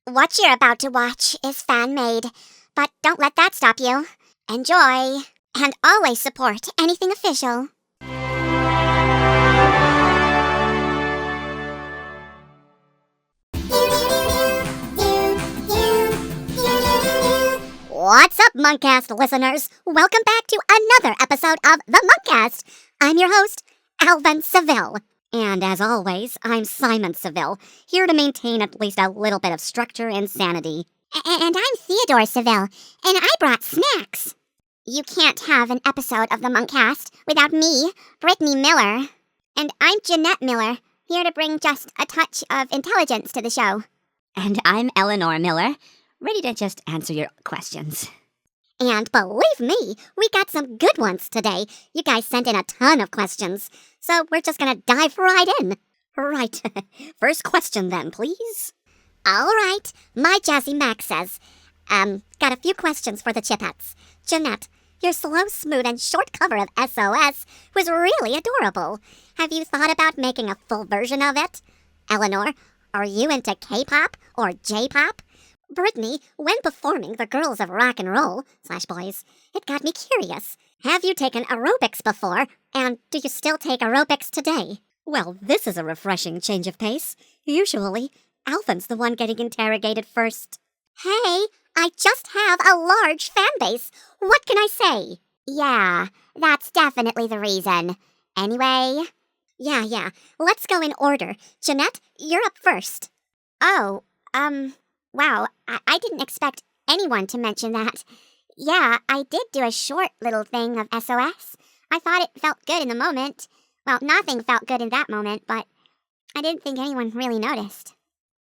What you're about to watch is fan-made, but don't let that stop you. Enjoy, and always support anything official. What's up, Munkcast listeners? Welcome back to another episode of the Munkcast. I'm your host, Alvin Seville. And as always, I'm Simon Seville, here to maintain at least a little bit of structure and sanity. And I'm Theodore Seville, and I brought snacks. You can't have an episode of the Munkcast without me, Brittany Miller. And I'm Jeanette Miller, here to bring just a touch of intelligence to the show. And I'm Eleanor Miller, ready to just answer your questions. And believe me, we got some good ones today. You guys sent in a ton of questions, so we're just gonna dive right in. Right. First question then, please. All right. My Jazzy Mac says, got a few questions for the Chippettes. Jeanette, your slow, smooth, and short cover of SOS was really adorable. Have you thought about making a full version of it? Eleanor, are you into K-pop or J-pop? Brittany, when performing the girls of rock and roll / boys, it got me curious. Have you taken aerobics before, and do you still take aerobics today? Well, this is a refreshing change of pace. Usually, Alvin's the one getting interrogated first. Hey, I just have a large fan base. What can I say? Yeah, that's definitely the reason. Anyway, yeah, let's go in order. Jeanette, you're up first. Oh, wow, I didn't expect anyone to mention that. Yeah, I did do a short little thing of SOS. I thought it felt good in the moment. Well, nothing felt good in that moment, but I didn't think anyone really noticed.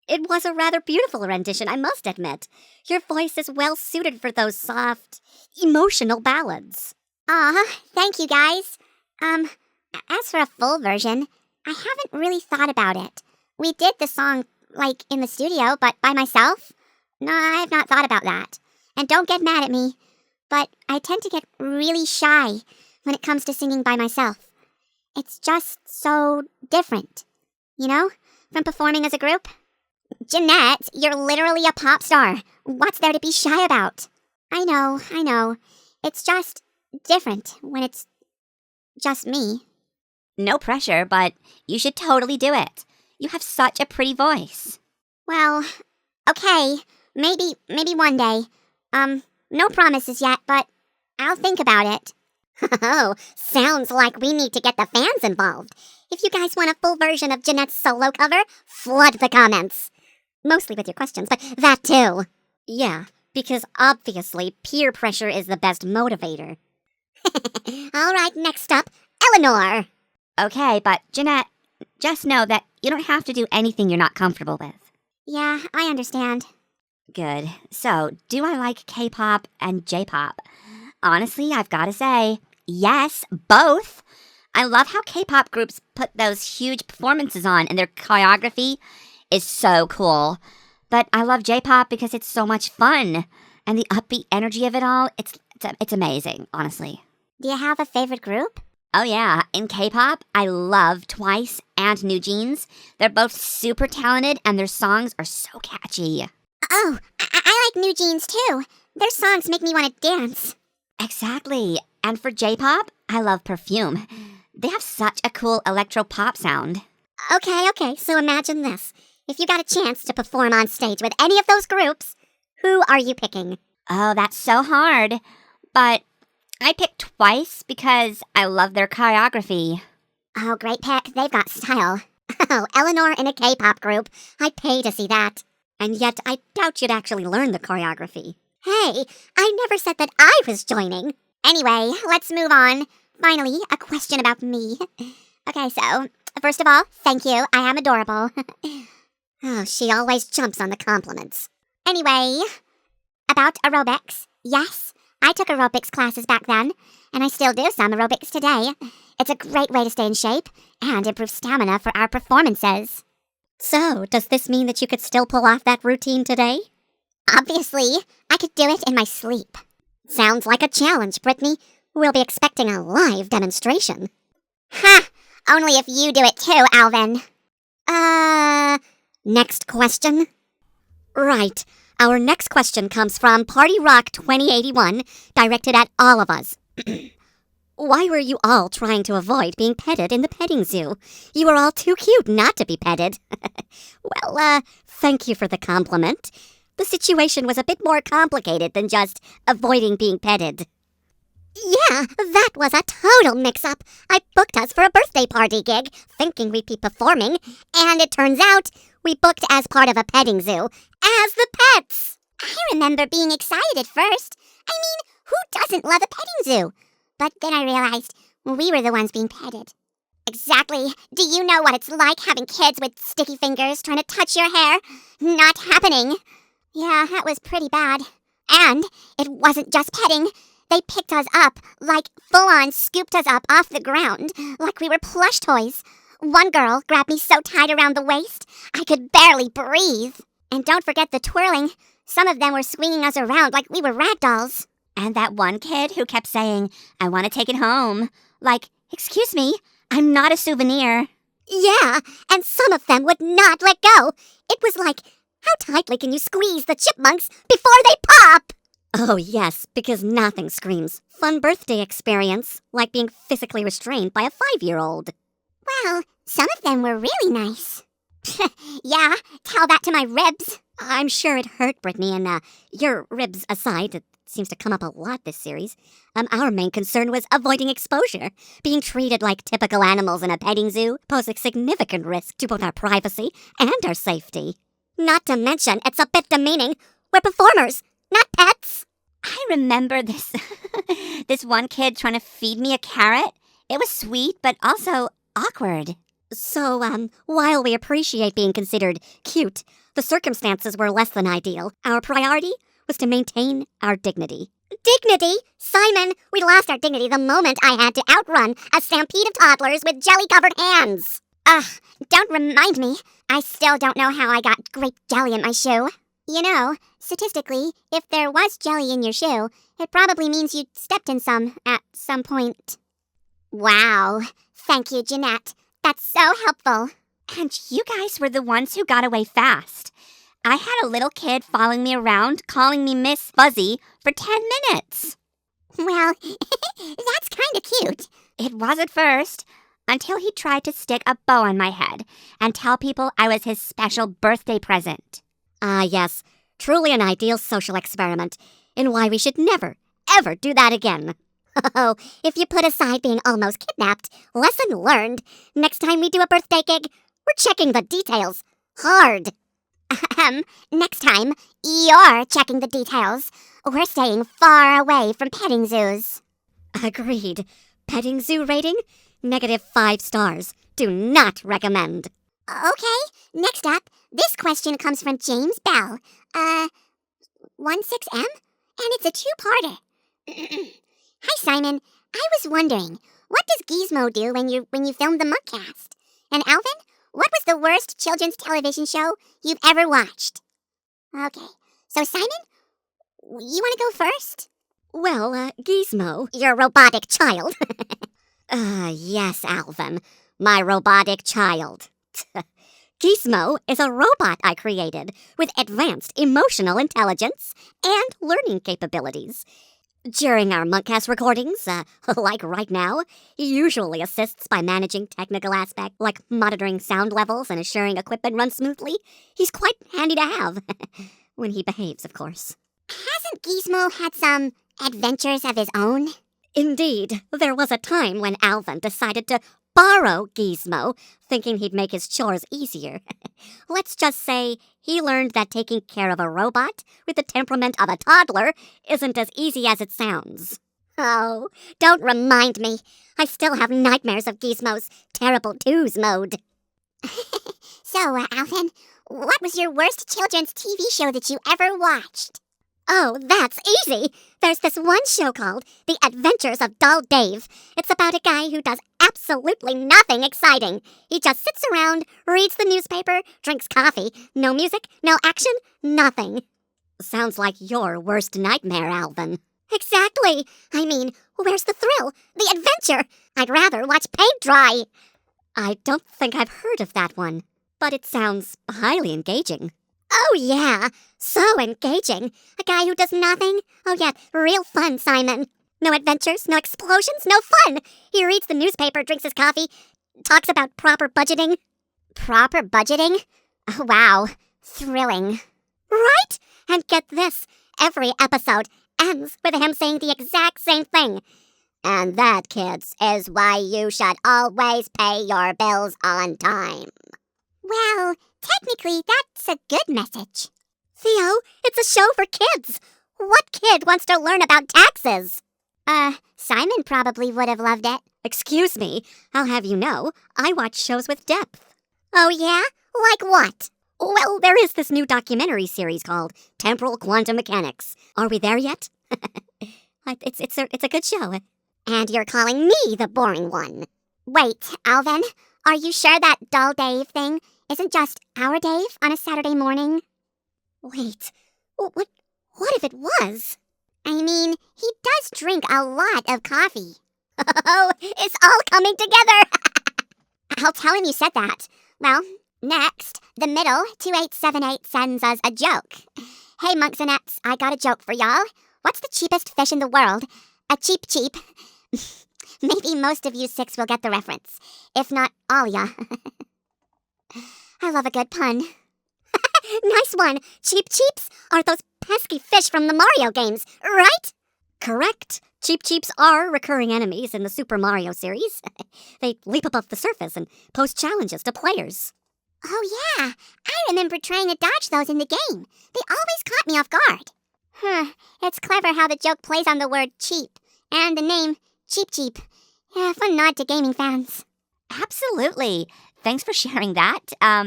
It was a rather beautiful rendition, I must admit. Your voice is well suited for those soft, emotional ballads. Aw, thank you guys. As for a full version, I haven't really thought about it. We did the song in the studio, but by myself? No, I've not thought about that. And don't get mad at me, but I tend to get really shy when it comes to singing by myself. It's just so different, from performing as a group. Jeanette, you're literally a pop star. What's there to be shy about? I know. It's just different when it's just me. No pressure, but you should totally do it. You have such a pretty voice. Well, okay, maybe one day. No promises yet, but I'll think about it. Oh, sounds like we need to get the fans involved. If you guys want a full version of Jeanette's solo cover, flood the comments. Mostly with your questions, but that too. Yeah, because obviously peer pressure is the best motivator. All right, next up, Eleanor. Okay, but Jeanette, just know that you don't have to do anything you're not comfortable with. Yeah, I understand. Good. So, do I like K-pop and J-pop? Honestly, I've got to say, yes, both. I love how K-pop groups put those huge performances on, and their choreography is so cool. But I love J-pop because it's so much fun, and the upbeat energy of it all, it's amazing, honestly. Do you have a favorite group? Oh yeah, in K-pop, I love Twice and New Jeans. They're both super talented, and their songs are so catchy. Oh, I like New Jeans too. Their songs make me want to dance. Exactly. And for J-pop, I love Perfume. They have such a cool electro-pop sound. Okay, so imagine this. If you got a chance to perform on stage with any of those groups, who are you picking? Oh, that's so hard. But I picked Twice because I love their choreography. Oh, great pick. They've got style. Oh, Eleanor in a K-pop group. I'd pay to see that. And yet, I doubt you'd actually learn the choreography. Hey, I never said that I was joining. Anyway, let's move on. Finally, a question about me. Okay, so, first of all, thank you. I am adorable. Oh, she always jumps on the compliments. Anyway, about aerobics. Yes, I took aerobics classes back then, and I still do some aerobics today. It's a great way to stay in shape and improve stamina for our performances. So, does this mean that you could still pull off that routine today? Obviously, I could do it in my sleep. Sounds like a challenge, Brittany. We'll be expecting a live demonstration. Ha! Only if you do it too, Alvin. Next question. Right. Our next question comes from Party Rock 2081, directed at all of us. Why were you all trying to avoid being petted in the petting zoo? You were all too cute not to be petted. Well, thank you for the compliment. The situation was a bit more complicated than just avoiding being petted. Yeah, that was a total mix-up. I booked us for a birthday party gig, thinking we'd be performing, and it turns out we booked as part of a petting zoo, as the pets. I remember being excited at first. I mean, who doesn't love a petting zoo? But then I realized we were the ones being petted. Exactly. Do you know what it's like having kids with sticky fingers trying to touch your hair? Not happening. Yeah, that was pretty bad. And it wasn't just petting. They picked us up, like full-on scooped us up off the ground, like we were plush toys. One girl grabbed me so tight around the waist, I could barely breathe. And don't forget the twirling. Some of them were swinging us around like we were rag dolls. And that one kid who kept saying, I want to take it home. Like, excuse me, I'm not a souvenir. Yeah, and some of them would not let go. It was like, how tightly can you squeeze the chipmunks before they pop? Oh, yes, because nothing screams fun birthday experience like being physically restrained by a 5-year-old. Well, some of them were really nice. Yeah, tell that to my ribs. I'm sure it hurt, Brittany, and your ribs aside, it seems to come up a lot this series. Our main concern was avoiding exposure. Being treated like typical animals in a petting zoo poses a significant risk to both our privacy and our safety. Not to mention, it's a bit demeaning. We're performers, not pets. I remember this this one kid trying to feed me a carrot. It was sweet, but also awkward. So, while we appreciate being considered cute, the circumstances were less than ideal. Our priority was to maintain our dignity. Dignity? Simon, we lost our dignity the moment I had to outrun a stampede of toddlers with jelly-covered hands. Ugh, don't remind me. I still don't know how I got grape jelly in my shoe. You know, statistically, if there was jelly in your shoe, it probably means you stepped in some at some point. Wow. Thank you, Jeanette. That's so helpful. And you guys were the ones who got away fast. I had a little kid following me around, calling me Miss Fuzzy for 10 minutes. Well, that's kind of cute. It was at first, until he tried to stick a bow on my head and tell people I was his special birthday present. Ah, yes, truly an ideal social experiment, and why we should never, ever do that again. Oh, if you put aside being almost kidnapped, lesson learned. Next time we do a birthday gig, we're checking the details. Hard. Next time, you're checking the details. We're staying far away from petting zoos. Agreed. Petting zoo rating? -5 stars. Do not recommend. Okay, next up, this question comes from James Bell. 16M? And it's a two-parter. Hi, Simon. I was wondering, what does Gizmo do when you film the Munkcast? And Alvin, what was the worst children's television show you've ever watched? Okay, so Simon, you want to go first? Well, Gizmo. Your robotic child. Yes, Alvin. My robotic child. Gizmo is a robot I created with advanced emotional intelligence and learning capabilities. During our Munkcast recordings, like right now, he usually assists by managing technical aspects like monitoring sound levels and assuring equipment runs smoothly. He's quite handy to have. When he behaves, of course. Hasn't Gizmo had some adventures of his own? Indeed, there was a time when Alvin decided to borrow Gizmo, thinking he'd make his chores easier. Let's just say he learned that taking care of a robot with the temperament of a toddler isn't as easy as it sounds. Oh, don't remind me. I still have nightmares of Gizmo's terrible twos mode. So, Alvin, what was your worst children's TV show that you ever watched? Oh, that's easy. There's this one show called The Adventures of Dull Dave. It's about a guy who does absolutely nothing exciting. He just sits around, reads the newspaper, drinks coffee. No music, no action, nothing. Sounds like your worst nightmare, Alvin. Exactly. I mean, where's the thrill? The adventure? I'd rather watch paint dry. I don't think I've heard of that one, but it sounds highly engaging. Oh, yeah. So engaging. A guy who does nothing? Oh, yeah, real fun, Simon. No adventures, no explosions, no fun. He reads the newspaper, drinks his coffee, talks about proper budgeting. Proper budgeting? Oh, wow. Thrilling. Right? And get this, every episode ends with him saying the exact same thing. And that, kids, is why you should always pay your bills on time. Well, technically, that's a good message. Theo, it's a show for kids. What kid wants to learn about taxes? Simon probably would have loved it. Excuse me, I'll have you know, I watch shows with depth. Oh, yeah? Like what? Well, there is this new documentary series called Temporal Quantum Mechanics. Are we there yet? It's a good show. And you're calling me the boring one. Wait, Alvin, are you sure that dull Dave thing isn't just our Dave on a Saturday morning? Wait, what if it was? I mean, he does drink a lot of coffee. Oh, it's all coming together! I'll tell him you said that. Well, next, the middle 2878 sends us a joke. Hey, Monksonettes, I got a joke for y'all. What's the cheapest fish in the world? A cheap. Maybe most of you 6 will get the reference. If not, all ya. I love a good pun. Nice one. Cheeps are those pesky fish from the Mario games, right? Correct. Cheeps are recurring enemies in the Super Mario series. They leap above the surface and pose challenges to players. Oh yeah, I remember trying to dodge those in the game. They always caught me off guard. It's clever how the joke plays on the word cheap and the name Cheap. Yeah, fun nod to gaming fans. Absolutely. Thanks for sharing that.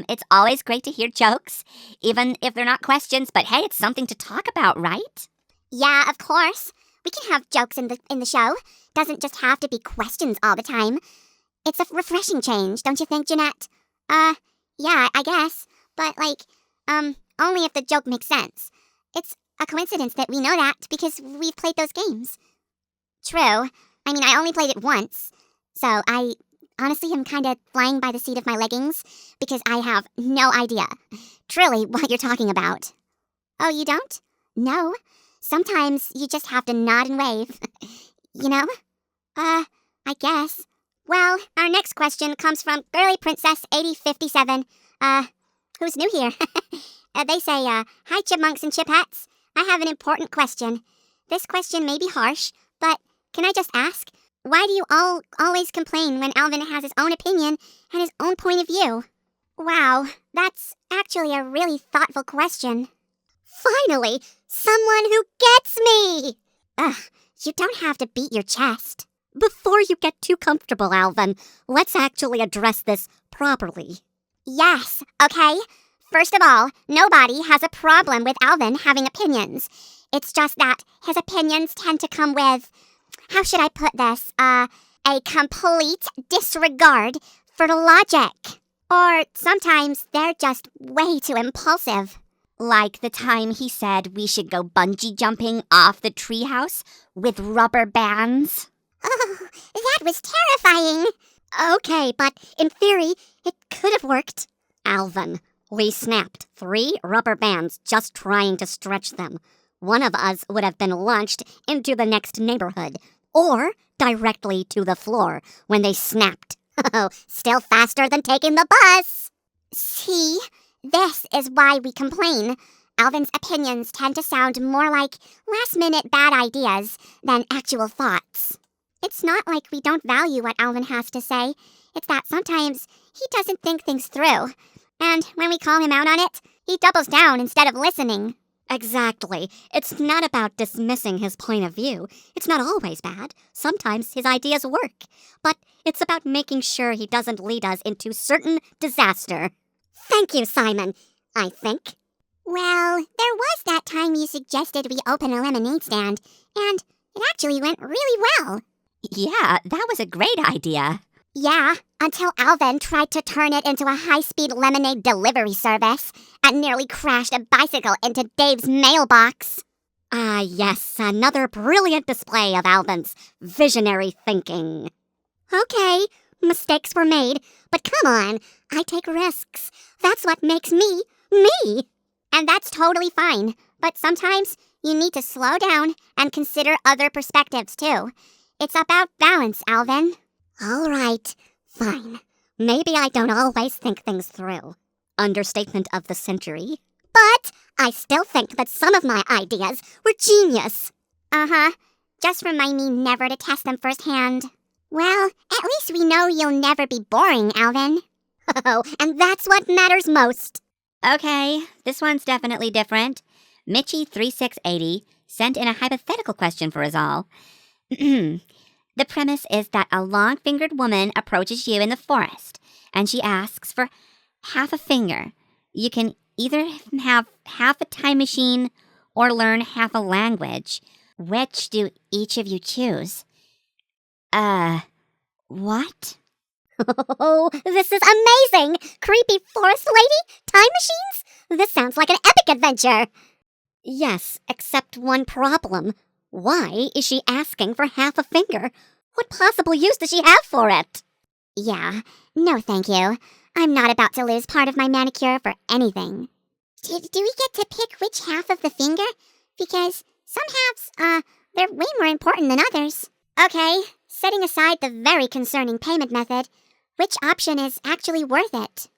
It's always great to hear jokes, even if they're not questions, but hey, it's something to talk about, right? Yeah, of course. We can have jokes in the show. Doesn't just have to be questions all the time. It's a refreshing change, don't you think, Jeanette? Yeah, I guess. But, only if the joke makes sense. It's a coincidence that we know that because we've played those games. True. I mean, I only played it once. So I honestly am kind of flying by the seat of my leggings because I have no idea, truly, what you're talking about. Oh, you don't? No. Sometimes you just have to nod and wave. You know? I guess. Well, our next question comes from Girly Princess 8057. Who's new here? They say, hi Chipmunks and Chippettes. I have an important question. This question may be harsh, but can I just ask, why do you all always complain when Alvin has his own opinion and his own point of view? Wow, that's actually a really thoughtful question. Finally, someone who gets me! Ugh, you don't have to beat your chest. Before you get too comfortable, Alvin, let's actually address this properly. Yes, okay? First of all, nobody has a problem with Alvin having opinions. It's just that his opinions tend to come with, how should I put this, a complete disregard for logic. Or sometimes they're just way too impulsive. Like the time he said we should go bungee jumping off the treehouse with rubber bands. Oh, that was terrifying. Okay, but in theory, it could have worked. Alvin, we snapped 3 rubber bands just trying to stretch them. One of us would have been launched into the next neighborhood, or directly to the floor when they snapped. Oh, still faster than taking the bus. See, this is why we complain. Alvin's opinions tend to sound more like last-minute bad ideas than actual thoughts. It's not like we don't value what Alvin has to say. It's that sometimes he doesn't think things through. And when we call him out on it, he doubles down instead of listening. Exactly. It's not about dismissing his point of view. It's not always bad. Sometimes his ideas work. But it's about making sure he doesn't lead us into certain disaster. Thank you, Simon, I think. Well, there was that time you suggested we open a lemonade stand, and it actually went really well. Yeah, that was a great idea. Yeah, until Alvin tried to turn it into a high-speed lemonade delivery service and nearly crashed a bicycle into Dave's mailbox. Ah, yes, another brilliant display of Alvin's visionary thinking. Okay, mistakes were made, but come on, I take risks. That's what makes me, me. And that's totally fine. But sometimes you need to slow down and consider other perspectives too. It's about balance, Alvin. All right, fine. Maybe I don't always think things through. Understatement of the century. But I still think that some of my ideas were genius. Uh-huh. Just remind me never to test them firsthand. Well, at least we know you'll never be boring, Alvin. Oh, and that's what matters most. Okay, this one's definitely different. Mitchie3680 sent in a hypothetical question for us all. The premise is that a long-fingered woman approaches you in the forest, and she asks for half a finger. You can either have half a time machine or learn half a language. Which do each of you choose? What? Oh, this is amazing! Creepy forest lady? Time machines? This sounds like an epic adventure. Yes, except one problem. Why is she asking for half a finger? What possible use does she have for it? Yeah, no thank you. I'm not about to lose part of my manicure for anything. Do we get to pick which half of the finger? Because some halves, they're way more important than others. Okay, setting aside the very concerning payment method, which option is actually worth it?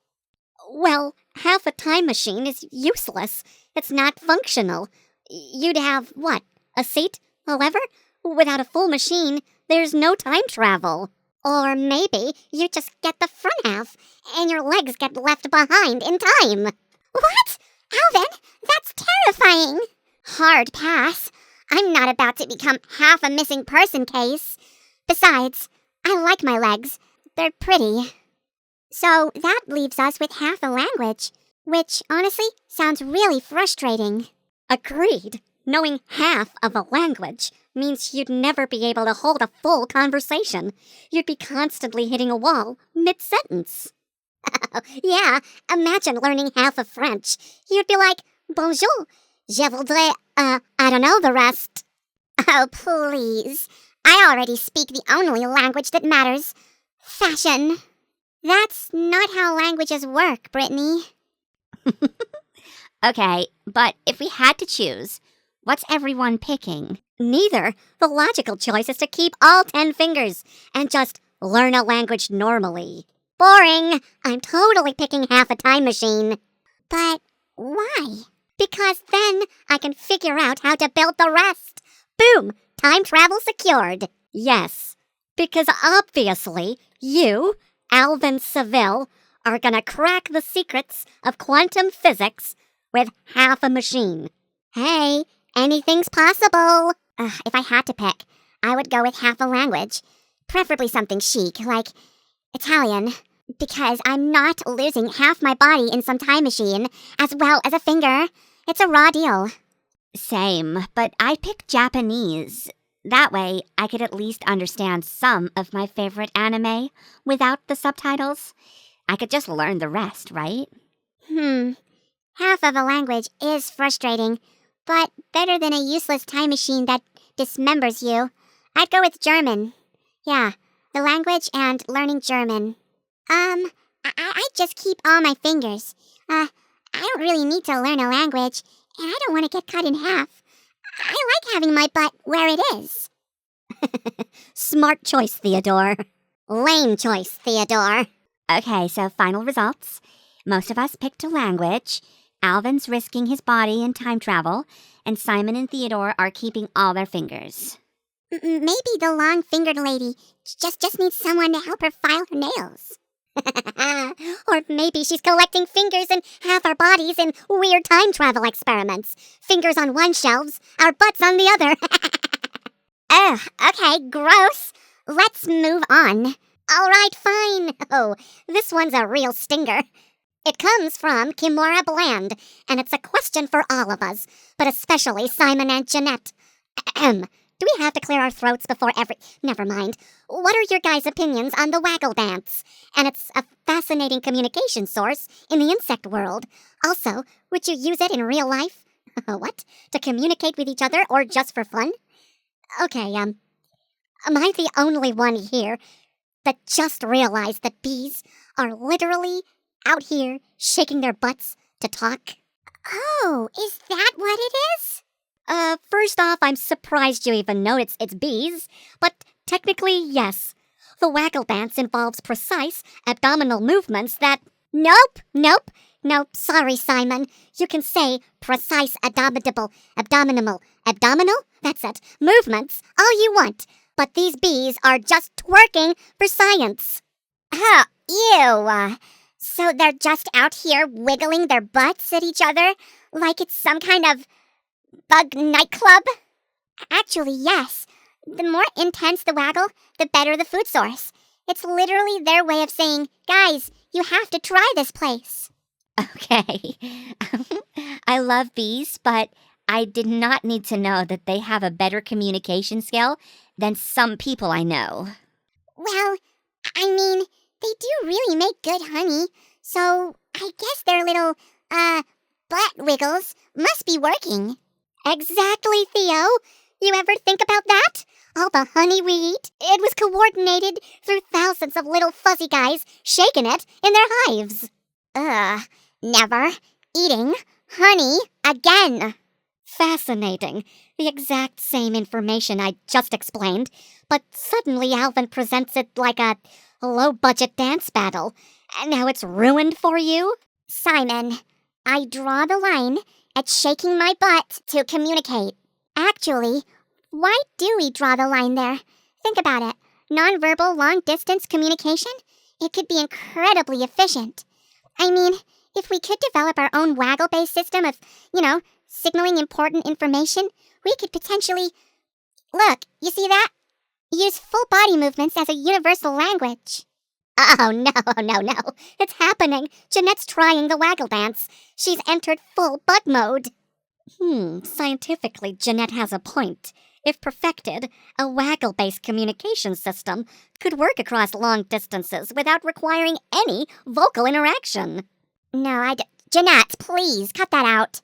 Well, half a time machine is useless. It's not functional. You'd have, what, a seat? A lever? Without a full machine, there's no time travel. Or maybe you just get the front half, and your legs get left behind in time. What? Alvin, that's terrifying. Hard pass. I'm not about to become half a missing person case. Besides, I like my legs. They're pretty. So that leaves us with half a language, which honestly sounds really frustrating. Agreed. Knowing half of a language means you'd never be able to hold a full conversation. You'd be constantly hitting a wall mid-sentence. Yeah, imagine learning half of French. You'd be like, bonjour, je voudrais, I don't know the rest. Oh, please. I already speak the only language that matters. Fashion. That's not how languages work, Brittany. Okay, but if we had to choose, what's everyone picking? Neither. The logical choice is to keep all 10 fingers and just learn a language normally. Boring. I'm totally picking half a time machine. But why? Because then I can figure out how to build the rest. Boom! Time travel secured. Yes, because obviously you, Alvin Seville, are gonna crack the secrets of quantum physics with half a machine. Hey, anything's possible. If I had to pick, I would go with half a language. Preferably something chic, like Italian. Because I'm not losing half my body in some time machine, as well as a finger. It's a raw deal. Same, but I'd pick Japanese. That way, I could at least understand some of my favorite anime without the subtitles. I could just learn the rest, right? Half of a language is frustrating, but better than a useless time machine that dismembers you. I'd go with German. Yeah, the language and learning German. I'd just keep all my fingers. I don't really need to learn a language, and I don't want to get cut in half. I like having my butt where it is. Smart choice, Theodore. Lame choice, Theodore. Okay, so final results. Most of us picked a language. Alvin's risking his body in time travel, and Simon and Theodore are keeping all their fingers. Maybe the long-fingered lady just needs someone to help her file her nails. Or maybe she's collecting fingers in half our bodies in weird time travel experiments. Fingers on one shelves, our butts on the other. Ugh, okay, gross. Let's move on. All right, fine. Oh, this one's a real stinger. It comes from Kimora Bland, and it's a question for all of us, but especially Simon and Jeanette. Do we have to clear our throats before Never mind. What are your guys' opinions on the waggle dance? And it's a fascinating communication source in the insect world. Also, would you use it in real life? What? To communicate with each other or just for fun? Okay, am I the only one here that just realized that bees are literally out here shaking their butts to talk? Oh, is that what it is? First off, I'm surprised you even know it's bees, but technically, yes. The waggle dance involves precise abdominal movements that... Nope, sorry, Simon. You can say precise abdominal, that's it, movements, all you want. But these bees are just twerking for science. Oh, ew. So they're just out here wiggling their butts at each other like it's some kind of bug nightclub? Actually, yes. The more intense the waggle, the better the food source. It's literally their way of saying, guys, you have to try this place. Okay. I love bees, but I did not need to know that they have a better communication skill than some people I know. Well, I mean, they do really make good honey, so I guess their little, butt wiggles must be working. Exactly, Theo. You ever think about that? All the honey we eat, it was coordinated through thousands of little fuzzy guys shaking it in their hives. Never eating honey again. Fascinating. The exact same information I just explained, but suddenly Alvin presents it like a low-budget dance battle. And now it's ruined for you? Simon, I draw the line at shaking my butt to communicate. Actually, why do we draw the line there? Think about it. Nonverbal long-distance communication? It could be incredibly efficient. I mean, if we could develop our own waggle-based system of, signaling important information, we could potentially... Look, you see that? Use full body movements as a universal language. Oh, no. It's happening. Jeanette's trying the waggle dance. She's entered full butt mode. Scientifically, Jeanette has a point. If perfected, a waggle-based communication system could work across long distances without requiring any vocal interaction. No, Jeanette, please, cut that out.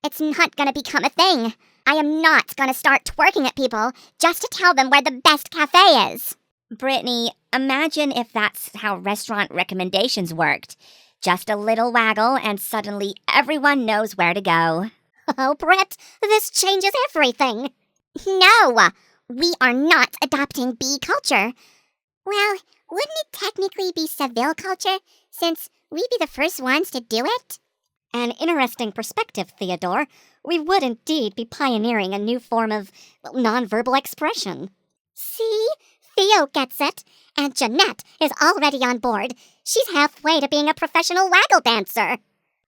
It's not gonna become a thing. I am not gonna start twerking at people just to tell them where the best cafe is. Brittany, imagine if that's how restaurant recommendations worked. Just a little waggle and suddenly everyone knows where to go. Oh, Brett, this changes everything. No, we are not adopting bee culture. Well, wouldn't it technically be Seville culture, since we'd be the first ones to do it? An interesting perspective, Theodore. We would indeed be pioneering a new form of nonverbal expression. See? Theo gets it, and Jeanette is already on board. She's halfway to being a professional waggle dancer.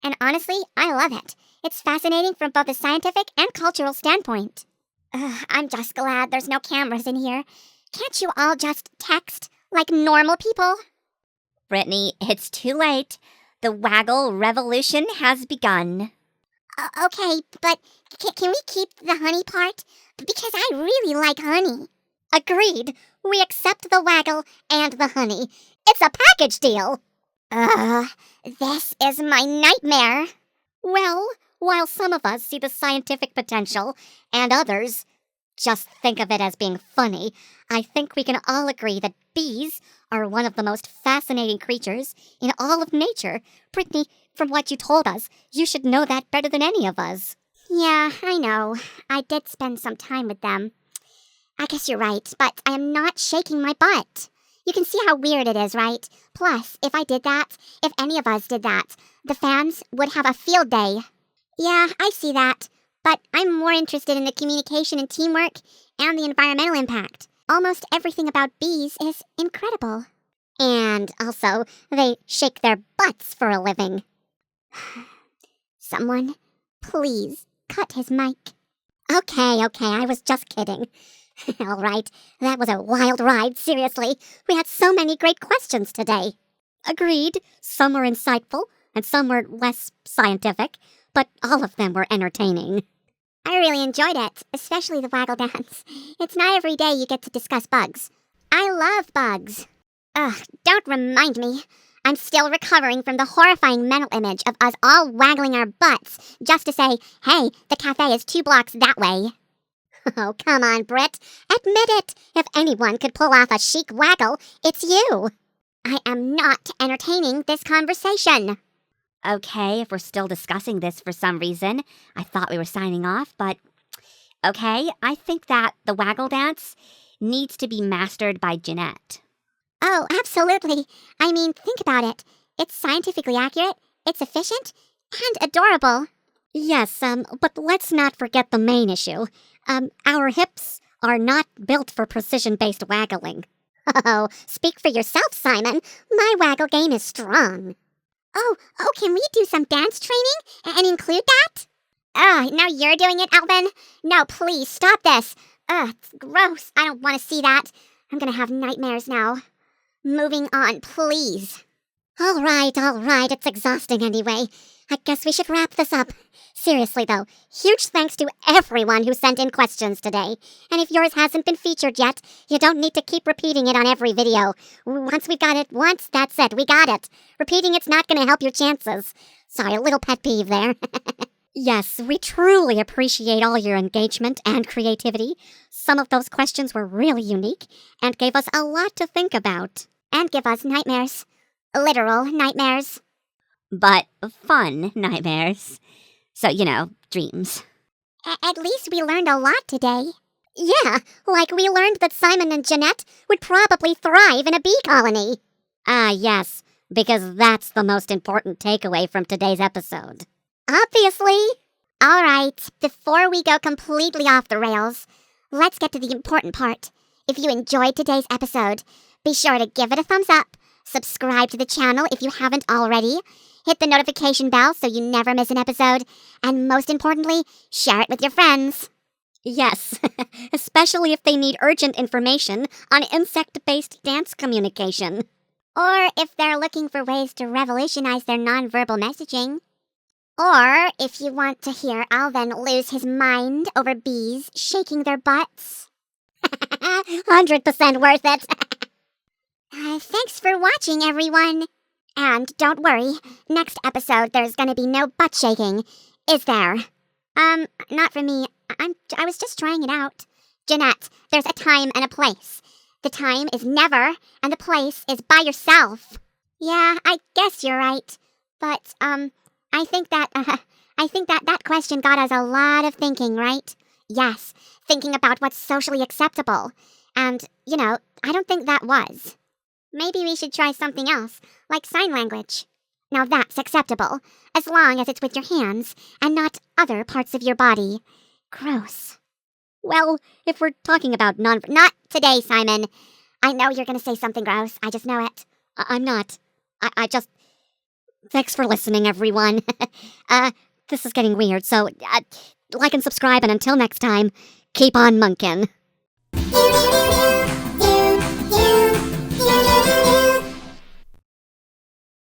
And honestly, I love it. It's fascinating from both a scientific and cultural standpoint. I'm just glad there's no cameras in here. Can't you all just text like normal people? Brittany, it's too late. The waggle revolution has begun. Okay, but can we keep the honey part? Because I really like honey. Agreed. We accept the waggle and the honey. It's a package deal. This is my nightmare. Well, while some of us see the scientific potential and others just think of it as being funny, I think we can all agree that bees are one of the most fascinating creatures in all of nature. Brittany, from what you told us, you should know that better than any of us. Yeah, I know. I did spend some time with them. I guess you're right, but I am not shaking my butt. You can see how weird it is, right? Plus, if I did that, if any of us did that, the fans would have a field day. Yeah, I see that. But I'm more interested in the communication and teamwork and the environmental impact. Almost everything about bees is incredible. And also, they shake their butts for a living. Someone, please, cut his mic. Okay, I was just kidding. All right, that was a wild ride, seriously. We had so many great questions today. Agreed, some were insightful and some were less scientific, but all of them were entertaining. I really enjoyed it, especially the waggle dance. It's not every day you get to discuss bugs. I love bugs. Ugh, don't remind me. I'm still recovering from the horrifying mental image of us all waggling our butts just to say, hey, the cafe is 2 blocks that way. Oh, come on, Britt. Admit it. If anyone could pull off a chic waggle, it's you. I am not entertaining this conversation. Okay, if we're still discussing this for some reason. I thought we were signing off, but okay, I think that the waggle dance needs to be mastered by Jeanette. Oh, absolutely. I mean, think about it. It's scientifically accurate, it's efficient, and adorable. Yes, but let's not forget the main issue. Our hips are not built for precision-based waggling. Oh, speak for yourself, Simon. My waggle game is strong. Oh, can we do some dance training and include that? Now you're doing it, Alvin? No, please, stop this. It's gross. I don't want to see that. I'm gonna have nightmares now. Moving on, please. All right, it's exhausting anyway. I guess we should wrap this up. Seriously though, huge thanks to everyone who sent in questions today. And if yours hasn't been featured yet, you don't need to keep repeating it on every video. Once we got it once, that's it, we got it. Repeating it's not gonna help your chances. Sorry, a little pet peeve there. Yes, we truly appreciate all your engagement and creativity. Some of those questions were really unique and gave us a lot to think about. And give us nightmares. Literal nightmares. But fun nightmares. So, dreams. At least we learned a lot today. Yeah, like we learned that Simon and Jeanette would probably thrive in a bee colony. Ah, yes, because that's the most important takeaway from today's episode. Obviously. All right, before we go completely off the rails, let's get to the important part. If you enjoyed today's episode, be sure to give it a thumbs up, subscribe to the channel if you haven't already, hit the notification bell so you never miss an episode, and most importantly, share it with your friends. Yes, especially if they need urgent information on insect-based dance communication. Or if they're looking for ways to revolutionize their nonverbal messaging. Or if you want to hear Alvin lose his mind over bees shaking their butts. 100% worth it. Thanks for watching, everyone. And don't worry, next episode there's gonna be no butt shaking, is there? Not for me. I was just trying it out. Jeanette, there's a time and a place. The time is never, and the place is by yourself. Yeah, I guess you're right. But, I think that question got us a lot of thinking, right? Yes, thinking about what's socially acceptable. And, I don't think that was. Maybe we should try something else, like sign language. Now that's acceptable, as long as it's with your hands and not other parts of your body. Gross. Well, if we're talking about Not today, Simon. I know you're gonna say something gross. I just know it. I'm not. I just... Thanks for listening, everyone. This is getting weird, so like and subscribe, and until next time, keep on monkin'.